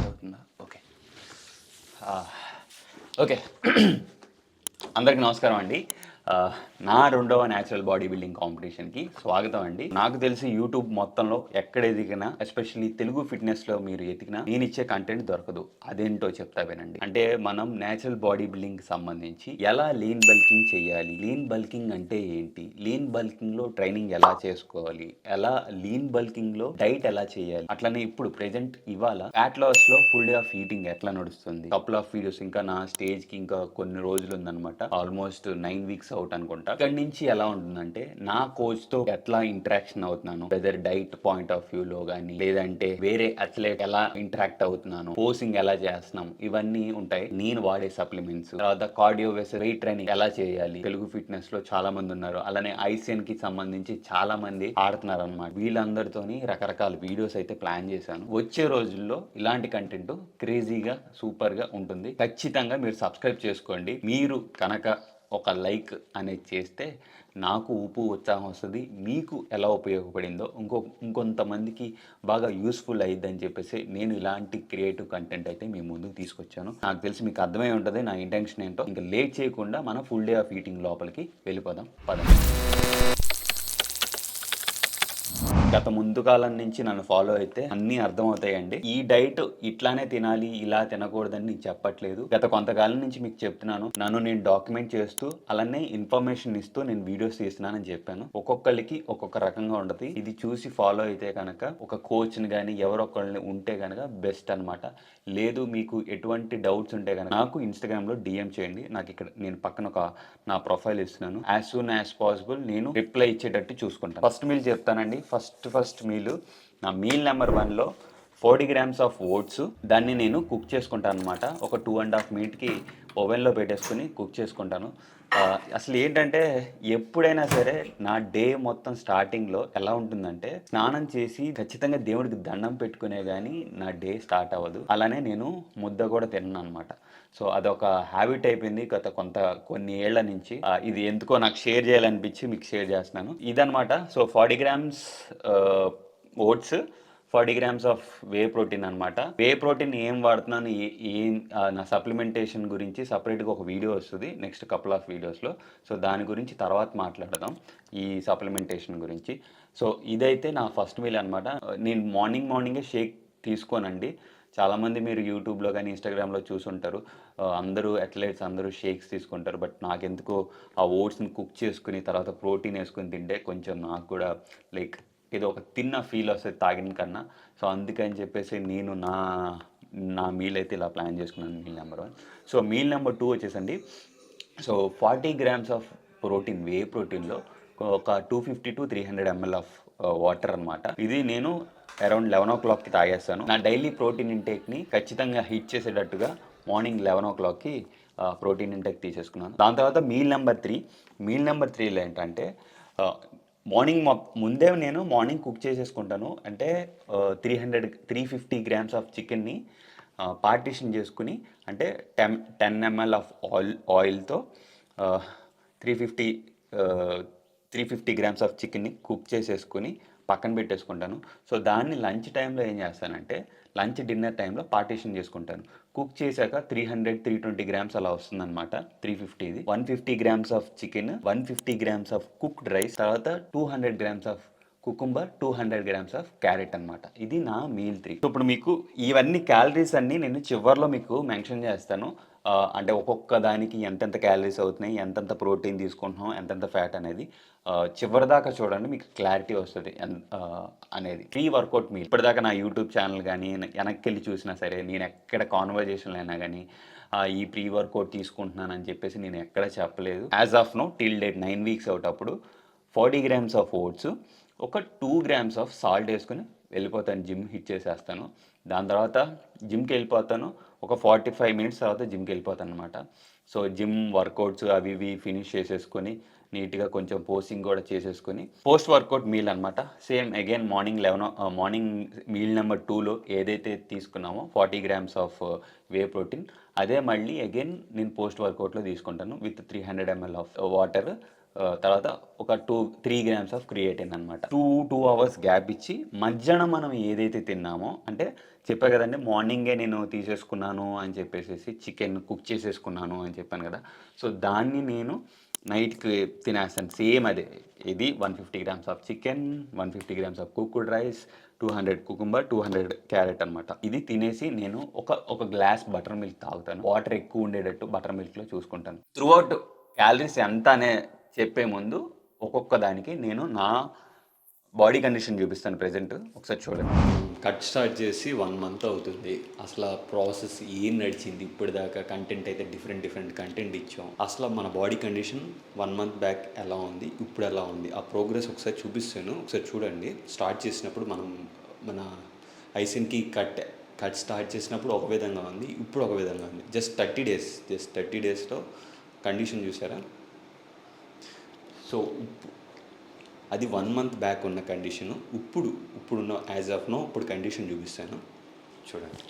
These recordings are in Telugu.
అవుతుందా? ఓకే. ఓకే. అందరికి నమస్కారం అండి. నా రెండవ న్యాచురల్ బాడీ బిల్డింగ్ కాంపిటీషన్కి స్వాగతం అండి. నాకు తెలిసి యూట్యూబ్ మొత్తంలో ఎక్కడ ఎదిగినా, ఎస్పెషల్లీ తెలుగు ఫిట్నెస్లో మీరు ఎతికినా నేను ఇచ్చే కంటెంట్ దొరకదు. అదేంటో చెప్తా వినండి. అంటే మనం న్యాచురల్ బాడీ బిల్డింగ్ సంబంధించి ఎలా లీన్ బల్కింగ్ చేయాలి, లీన్ బల్కింగ్ అంటే ఏంటి, లీన్ బల్కింగ్లో ట్రైనింగ్ ఎలా చేసుకోవాలి, ఎలా లీన్ బల్కింగ్లో డైట్ ఎలా చేయాలి, అట్లనే ఇప్పుడు ప్రెజెంట్ ఇవాళ ఫ్యాట్ లాస్లో ఫుల్ డే ఆఫ్ ఈటింగ్ ఎట్లా నడుస్తుంది, కపుల్ ఆఫ్ వీడియోస్, ఇంకా నా స్టేజ్కి ఇంకా కొన్ని రోజులు ఉందన్నమాట. ఆల్మోస్ట్ 9 వీక్స్ అవుట్ అనుకుంటా. ఇక్కడి నుంచి ఎలా ఉంటుందంటే నా కోచ్తో ఎట్లా ఇంటరాక్షన్ అవుతున్నాను, వెదర్ డైట్ పాయింట్ ఆఫ్ వ్యూలో కానీ, లేదంటే వేరే అథ్లెట్ ఎలా ఇంటరాక్ట్ అవుతున్నాను, పోసింగ్ ఎలా చేస్తున్నాం, ఇవన్నీ ఉంటాయి. నేను వాడే సప్లిమెంట్స్, తర్వాత కార్డియో వెసల్ వెయిట్ ట్రైనింగ్ ఎలా చేయాలి. తెలుగు ఫిట్నెస్ లో చాలా మంది ఉన్నారు, అలానే ఐసిఎన్ కి సంబంధించి చాలా మంది ఆడుతున్నారు అనమాట. వీళ్ళందరితోని రకరకాల వీడియోస్ అయితే ప్లాన్ చేశాను. వచ్చే రోజుల్లో ఇలాంటి కంటెంట్ క్రేజీగా సూపర్ గా ఉంటుంది. ఖచ్చితంగా మీరు సబ్స్క్రైబ్ చేసుకోండి. మీరు కనుక ఒక లైక్ అనేది చేస్తే నాకు ఊపు ఉత్సాహం వస్తుంది. మీకు ఎలా ఉపయోగపడిందో ఇంకొంతమందికి బాగా యూస్ఫుల్ అయ్యిద్దని చెప్పేసి నేను ఇలాంటి క్రియేటివ్ కంటెంట్ అయితే మీ ముందుకు తీసుకొచ్చాను. నాకు తెలిసి మీకు అర్థమై ఉంటుంది నా ఇంటెన్షన్ ఏంటో. ఇంకా లేట్ చేయకుండా మనం ఫుల్ డే ఆఫ్ ఈటింగ్ లోపలికి వెళ్ళిపోదాం పదండి. గత ముందు కాలం నుంచి నన్ను ఫాలో అయితే అన్నీ అర్థమవుతాయండి. ఈ డైట్ ఇట్లానే తినాలి, ఇలా తినకూడదని నేను చెప్పట్లేదు. గత కొంతకాలం నుంచి మీకు చెప్తున్నాను. నన్ను నేను డాక్యుమెంట్ చేస్తూ అలానే ఇన్ఫర్మేషన్ ఇస్తూ నేను వీడియోస్ తీస్తున్నానని చెప్పాను. ఒక్కొక్కరికి ఒక్కొక్క రకంగా ఉండదు. ఇది చూసి ఫాలో అయితే కనుక ఒక కోచ్ని కానీ ఎవరొకళ్ళని ఉంటే కనుక బెస్ట్ అనమాట. లేదు మీకు ఎటువంటి డౌట్స్ ఉంటే కనుక నాకు ఇన్స్టాగ్రామ్లో డిఎం చేయండి. నాకు ఇక్కడ నేను పక్కన నా ప్రొఫైల్ ఇస్తున్నాను. యాజ్ సూన్ యాజ్ పాసిబుల్ నేను రిప్లై ఇచ్చేటట్టు చూసుకుంటాను. ఫస్ట్ మీల్ చెప్తానండి. ఫస్ట్ మీల్ నా మీల్ నెంబర్ 1లో 40 గ్రామ్స్ ఆఫ్ ఓట్స్. దాన్ని నేను కుక్ చేసుకుంటాను అనమాట. ఒక 2.5 మినిట్కి ఓవెన్లో పెట్టేసుకుని కుక్ చేసుకుంటాను. అసలు ఏంటంటే ఎప్పుడైనా సరే నా డే మొత్తం స్టార్టింగ్లో ఎలా ఉంటుందంటే స్నానం చేసి ఖచ్చితంగా దేవుడికి దండం పెట్టుకునే కానీ నా డే స్టార్ట్ అవ్వదు. అలానే నేను ముద్ద కూడా తిన్నాను అనమాట. సో అదొక హ్యాబిట్ అయిపోయింది గత కొన్ని ఏళ్ల నుంచి. ఇది ఎందుకో నాకు షేర్ చేయాలనిపించి మీకు షేర్ చేస్తున్నాను. ఇదనమాట. So 40 grams oats, 40 grams of whey protein అనమాట. వే ప్రోటీన్ ఏం వాడుతున్నాను, ఏం నా సప్లిమెంటేషన్ గురించి సపరేట్గా ఒక వీడియో వస్తుంది నెక్స్ట్ కపుల్ ఆఫ్ వీడియోస్లో. సో దాని గురించి తర్వాత మాట్లాడదాం, ఈ సప్లిమెంటేషన్ గురించి. సో ఇదైతే నా ఫస్ట్ మీల్ అనమాట. నేను మార్నింగే షేక్ తీసుకోనండి. చాలామంది మీరు యూట్యూబ్లో కానీ ఇన్స్టాగ్రామ్లో చూసుంటారు. అందరూ అథ్లెట్స్ అందరూ షేక్స్ తీసుకుంటారు. బట్ నాకెందుకో ఆ ఓట్స్ని కుక్ చేసుకుని తర్వాత ప్రోటీన్ వేసుకుని తింటే కొంచెం నాకు కూడా లైక్ ఏదో ఒక తిన్న ఫీల్ వస్తుంది తాగిన కన్నా. సో అందుకని చెప్పేసి నేను నా మీల్ అయితే ఇలా ప్లాన్ చేసుకున్నాను. Meal number 1. So meal number 2 వచ్చేసండి. So 40 grams of protein, whey ప్రోటీన్లో ఒక 250 to 300 ml ఆఫ్ వాటర్ అనమాట. ఇది నేను అరౌండ్ 11 o'clockకి తాగేస్తాను. నా డైలీ ప్రోటీన్ ఇంటేక్ని ఖచ్చితంగా హిట్ చేసేటట్టుగా మార్నింగ్ 11 o'clockకి ప్రోటీన్ ఇంటేక్ తీసేసుకున్నాను. దాని తర్వాత మీల్ నెంబర్ 3. మీల్ నెంబర్ 3లో ఏంటంటే మార్నింగ్ ముందే నేను మార్నింగ్ కుక్ చేసేసుకుంటాను. అంటే 350 గ్రామ్స్ ఆఫ్ చికెన్ని పార్టీషన్ చేసుకుని, అంటే 10 ml ఆఫ్ ఆయిల్తో 350 350 గ్రామ్స్ ఆఫ్ చికెన్ని కుక్ చేసేసుకుని పక్కన పెట్టేసుకుంటాను. సో దాన్ని లంచ్ టైంలో ఏం చేస్తానంటే డిన్నర్ టైంలో పార్టీషన్ చేసుకుంటాను. కుక్ చేశాక 320 గ్రామ్స్ అలా వస్తుందన్నమాట. 350ది 150 grams of chicken, 150 grams of cooked rice, తర్వాత 200 grams of cucumber, 200 grams of carrot అనమాట. ఇది నా మీల్ 3. ఇప్పుడు మీకు ఇవన్నీ క్యాలరీస్ అన్నీ నేను చివరిలో మీకు మెన్షన్ చేస్తాను. అంటే ఒక్కొక్క దానికి ఎంతెంత క్యాలరీస్ అవుతున్నాయి, ఎంతెంత ప్రోటీన్ తీసుకుంటున్నాం, ఎంతెంత ఫ్యాట్ అనేది చివరిదాకా చూడండి, మీకు క్లారిటీ వస్తుంది అనేది. ప్రీ వర్కౌట్ మీల్ ఇప్పటిదాకా నా యూట్యూబ్ ఛానల్ కానీ వెనక్కి వెళ్ళి చూసినా సరే, నేను ఎక్కడ కాన్వర్జేషన్లో అయినా కానీ ఈ ప్రీ వర్కౌట్ తీసుకుంటున్నానని చెప్పేసి నేను ఎక్కడ చెప్పలేదు. As of now till date 9 weeks out అప్పుడు 40 గ్రామ్స్ ఆఫ్ ఓట్స్, ఒక 2 గ్రామ్స్ ఆఫ్ సాల్ట్ వేసుకుని వెళ్ళిపోతాను. జిమ్ హిట్ చేసేస్తాను. దాని తర్వాత జిమ్కి వెళ్ళిపోతాను. ఒక 45 మినిట్స్ తర్వాత జిమ్కి వెళ్ళిపోతాను అనమాట. సో జిమ్ వర్కౌట్స్ అవి ఇవి ఫినిష్ చేసేసుకొని నీట్గా కొంచెం పోస్టింగ్ కూడా చేసేసుకొని పోస్ట్ వర్కౌట్ మీల్ అనమాట. Same again morning meal number 2లో ఏదైతే తీసుకున్నామో 40 గ్రామ్స్ ఆఫ్ వే ప్రోటీన్, అదే మళ్ళీ అగైన్ నేను పోస్ట్ వర్కౌట్లో తీసుకుంటాను విత్ 300 ml ఆఫ్ వాటర్. తర్వాత ఒక 3 గ్రామ్స్ ఆఫ్ క్రియేటిన్ అనమాట. 2 అవర్స్ గ్యాప్ ఇచ్చి మధ్యాహ్నం మనం ఏదైతే తిన్నామో, అంటే చెప్పా కదండీ మార్నింగే నేను తీసేసుకున్నాను అని చెప్పేసేసి చికెన్ కుక్ చేసేసుకున్నాను అని చెప్పాను కదా! సో, దాన్ని నేను నైట్‌కి తినేస్తాను. సేమ్ అదే. ఇది 150 grams of chicken, 150 grams of cooked rice, 200 cucumber, 200 carrot అనమాట. ఇది తినేసి నేను ఒక గ్లాస్ బటర్ మిల్క్ తాగుతాను. వాటర్ ఎక్కువ ఉండేటట్టు బటర్ మిల్క్‌లో చూసుకుంటాను. త్రూఅవుట్ క్యాలరీస్ ఎంత అనే చెప్పే ముందు ఒక్కొక్క దానికి నేను నా బాడీ కండిషన్ చూపిస్తాను ప్రెజెంట్. ఒకసారి చూడండి. కట్ స్టార్ట్ చేసి 1 మంత్ అవుతుంది. అసలు ఆ ప్రాసెస్ ఏం నడిచింది ఇప్పటిదాకా? కంటెంట్ అయితే డిఫరెంట్ కంటెంట్ ఇచ్చాం. అసలు మన బాడీ కండిషన్ 1 మంత్ బ్యాక్ ఎలా ఉంది, ఇప్పుడు ఎలా ఉంది, ఆ ప్రోగ్రెస్ ఒకసారి చూపిస్తాను. ఒకసారి చూడండి. స్టార్ట్ చేసినప్పుడు మన ఐసిన్కి కట్ స్టార్ట్ చేసినప్పుడు ఒక విధంగా ఉంది, ఇప్పుడు ఒక విధంగా ఉంది. జస్ట్ 30 డేస్లో కండిషన్ చూసారా? సో అది 1 మంత్ బ్యాక్ ఉన్న కండిషను. ఇప్పుడున్న యాజ్ ఆఫ్ నో ఇప్పుడు కండిషన్ చూపిస్తాను చూడండి.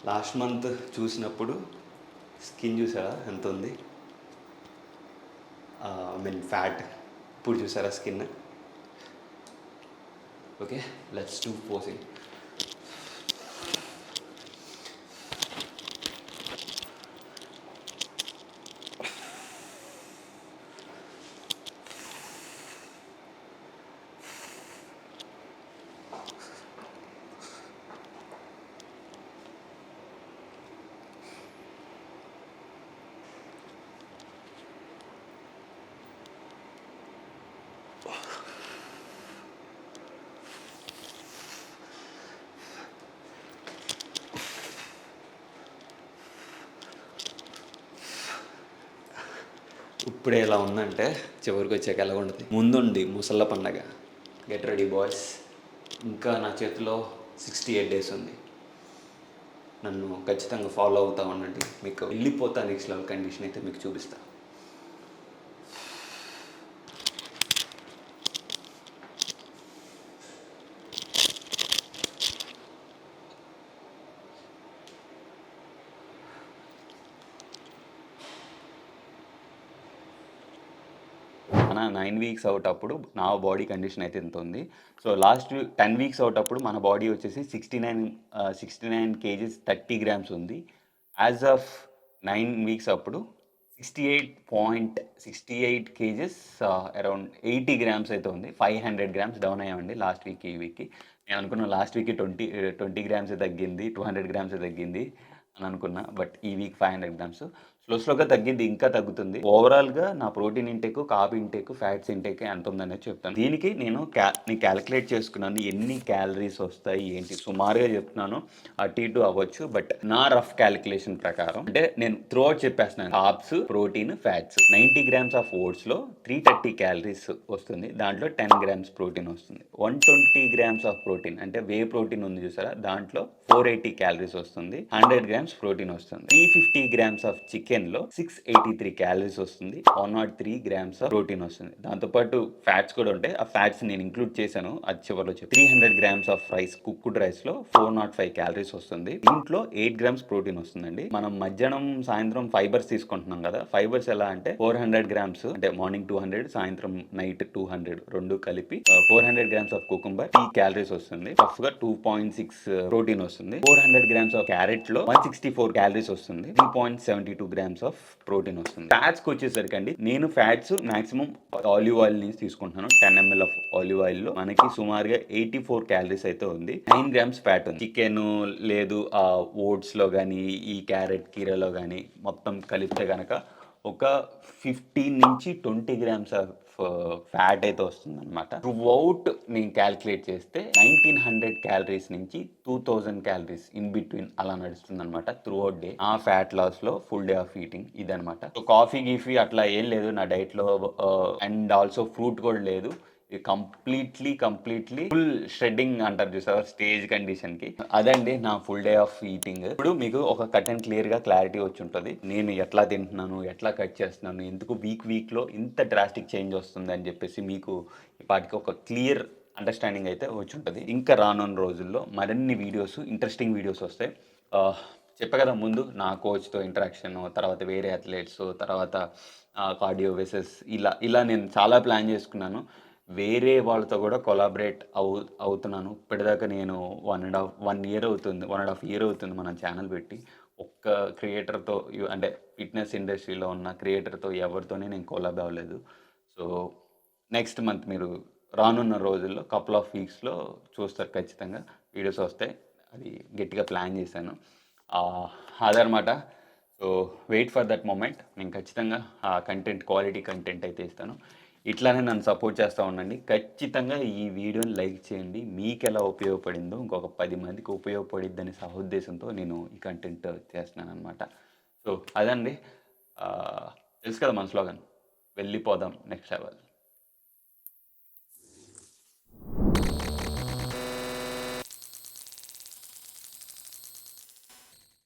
లాస్ట్ మంత్ చూసినప్పుడు స్కిన్ చూసారా ఎంత ఉంది, ఫ్యాట్. ఇప్పుడు చూసారా skin. Okay, let's do posing. ఇప్పుడే ఎలా ఉందంటే చివరికి వచ్చాక ఎలా ఉంటుంది. ముందుండి ముసళ్ళ పండగ. Get ready boys. ఇంకా నా చేతిలో 68 డేస్ ఉంది. నన్ను ఖచ్చితంగా ఫాలో అవుతా ఉండండి. మీకు వెళ్ళిపోతా నెక్స్ట్ లెవెల్ కండిషన్ అయితే మీకు చూపిస్తా. మన 9 వీక్స్ అవుట్ అప్పుడు నా బాడీ కండిషన్ అయితే ఎంత ఉంది. సో లాస్ట్ 10 వీక్స్ అవుట్ అప్పుడు మన బాడీ వచ్చేసి 69 కేజీస్ 30 గ్రామ్స్ ఉంది. యాజ్ ఆఫ్ 9 వీక్స్ అప్పుడు 68 కేజెస్ అరౌండ్ 80 గ్రామ్స్ అయితే ఉంది. 500 గ్రామ్స్ డౌన్ అయ్యామండి లాస్ట్ వీక్ ఈ వీక్కి. నేను అనుకున్నా లాస్ట్ వీక్కి 20 గ్రామ్స్ తగ్గింది, 200 గ్రామ్స్ తగ్గింది అని అనుకున్నా. బట్ ఈ వీక్ 500 గ్రామ్స్. స్లోగా తగ్గింది, ఇంకా తగ్గుతుంది. ఓవరాల్గా నా protein intake, carb intake, fats intake ఎంత ఉందనేది చెప్తాను. దీనికి నేను క్యాలిక్యులేట్ చేసుకున్నాను ఎన్ని క్యాలరీస్ వస్తాయి ఏంటి. సుమారుగా చెప్తున్నాను, అటు ఇటు అవ్వచ్చు. బట్ నా రఫ్ క్యాలిక్యులేషన్ ప్రకారం అంటే నేను త్రూఅవుట్ చెప్పేస్తున్నాను. Carbs, protein, fats. 90 grams of ఓట్స్లో 330 క్యాలరీస్ వస్తుంది. దాంట్లో 10 గ్రామ్స్ ప్రోటీన్ వస్తుంది. 120 గ్రామ్స్ ఆఫ్ ప్రోటీన్ అంటే వే ప్రోటీన్ ఉంది చూసారా, దాంట్లో 480 క్యాలరీస్ వస్తుంది. 100 గ్రామ్స్ ప్రోటీన్ వస్తుంది. 350 గ్రామ్స్ ఆఫ్ చికెన్లో 683 క్యాలరీస్ వస్తుంది. 103 గ్రామ్స్ ఆఫ్ ప్రోటీన్ వస్తుంది. దాంతోపాటు ఫ్యాట్స్ కూడా ఉంటాయి. ఆ ఫ్యాట్స్ నేను ఇంక్లూడ్ చేశాను, అది చివరిలో చెప్పి. 300 గ్రామ్స్ ఆఫ్ కుక్డ్ రైస్లో 405 క్యాలరీస్ వస్తుంది. దీంట్లో 8 గ్రామ్స్ ప్రోటీన్ వస్తుందండి. మనం మధ్యాహ్నం సాయంత్రం ఫైబర్స్ తీసుకుంటున్నాం కదా. ఫైబర్స్ ఎలా అంటే 400 గ్రామ్స్ అంటే మార్నింగ్ 200, సాయంత్రం నైట్ 200, రెండు కలిపి 400 గ్రామ్స్ ఆఫ్ కుకుంబర్ 3 క్యాలరీస్ వస్తుంది. టఫ్ గా 2.6 ప్రోటీన్ వస్తుంది. 400 గ్రామ్స్ ఆఫ్ క్యారెట్ లో 164 క్యాలరీస్ వస్తుంది. 3.72 గ్రామ్స్ ఆఫ్ ప్రోటీన్ వస్తుంది. ఫ్యాట్స్ కి వచ్చేసరికి అండి, నేను ఫ్యాట్స్ మాక్సిమం ఆలివ్ ఆయిల్ నుంచి తీసుకుంటున్నాను. 10 ml ఆఫ్ ఆలివ్ ఆయిల్ లో మనకి సుమారుగా 84 క్యాలరీస్ అయితే ఉంది. 9 గ్రామ్స్ ఫ్యాట్ ఉంది. చికెన్ లేదు ఓట్స్ లో కానీ ఈ క్యారెట్ కీరలో కానీ మొత్తం కలిపితే కనుక ఒక 15 నుంచి 20 గ్రామ్స్ ఆఫ్ ఫ్యాట్ అయితే వస్తుంది అనమాట. త్రూఅవుట్ నేను క్యాల్కులేట్ చేస్తే 1900 క్యాలరీస్ నుంచి 2000 క్యాలరీస్ ఇన్ బిట్వీన్ అలా నడుస్తుంది అనమాట త్రూఅవుట్ డే. ఆ ఫ్యాట్ లాస్ లో ఫుల్ డే ఆఫ్ ఈటింగ్ ఇదనమాట. సో కాఫీ గీఫీ అట్లా ఏం లేదు నా డైట్ లో, అండ్ ఆల్సో ఫ్రూట్ కూడా లేదు. కంప్లీట్లీ ఫుల్ షెడ్డింగ్ అంటారు చూసారా స్టేజ్ కండిషన్ కి, అదండి నా ఫుల్ డే ఆఫ్ ఈటింగ్. ఇప్పుడు మీకు ఒక కట్ అండ్ క్లియర్ గా క్లారిటీ వచ్చి ఉంటుంది, నేను ఎట్లా తింటున్నాను, ఎట్లా కట్ చేస్తున్నాను, ఎందుకు వీక్ లో ఇంత డ్రాస్టిక్ చేంజ్ వస్తుంది అని చెప్పేసి మీకు ఇప్పటికి ఒక క్లియర్ అండర్స్టాండింగ్ అయితే వచ్చుంటది. ఇంకా రానున్న రోజుల్లో మరిన్ని వీడియోస్, ఇంట్రెస్టింగ్ వీడియోస్ వస్తాయి. చెప్పా కదా ముందు నా కోచ్‌తో ఇంటరాక్షను, తర్వాత వేరే అథ్లెట్స్, తర్వాత కార్డియో వెసెస్ ఇలా నేను చాలా ప్లాన్ చేసుకున్నాను. వేరే వాళ్ళతో కూడా కొలాబరేట్ అవుతున్నాను. ఇప్పటిదాకా నేను 1 ఇయర్ అవుతుంది. 1 ½ ఇయర్ అవుతుంది మనం ఛానల్ పెట్టి. ఒక్క క్రియేటర్‌తో అంటే ఫిట్‌నెస్ ఇండస్ట్రీలో ఉన్న క్రియేటర్‌తో ఎవరితోనే నేను కొలాబ్ అవ్వలేదు. సో, నెక్స్ట్ మంత్ మీరు రానున్న రోజుల్లో కపుల్ ఆఫ్ వీక్స్‌లో చూస్తారు ఖచ్చితంగా. వీడియోస్ వస్తాయి. అది గట్టిగా ప్లాన్ చేశాను. అదనమాట. So, wait for that moment. నేను ఖచ్చితంగా ఆ క్వాలిటీ కంటెంట్ అయితే ఇస్తాను. ఇట్లానే నన్ను సపోర్ట్ చేస్తూ ఉండండి. ఖచ్చితంగా ఈ వీడియోని లైక్ చేయండి. మీకెలా ఉపయోగపడిందో ఇంకొక 10 మందికి ఉపయోగపడిద్దనే సహోద్దేశంతో నేను ఈ కంటెంట్ చేస్తున్నాననమాట. సో, అదండి. తెలుసు కదా మన స్లోగన్, వెళ్ళిపోదాం నెక్స్ట్ లెవెల్.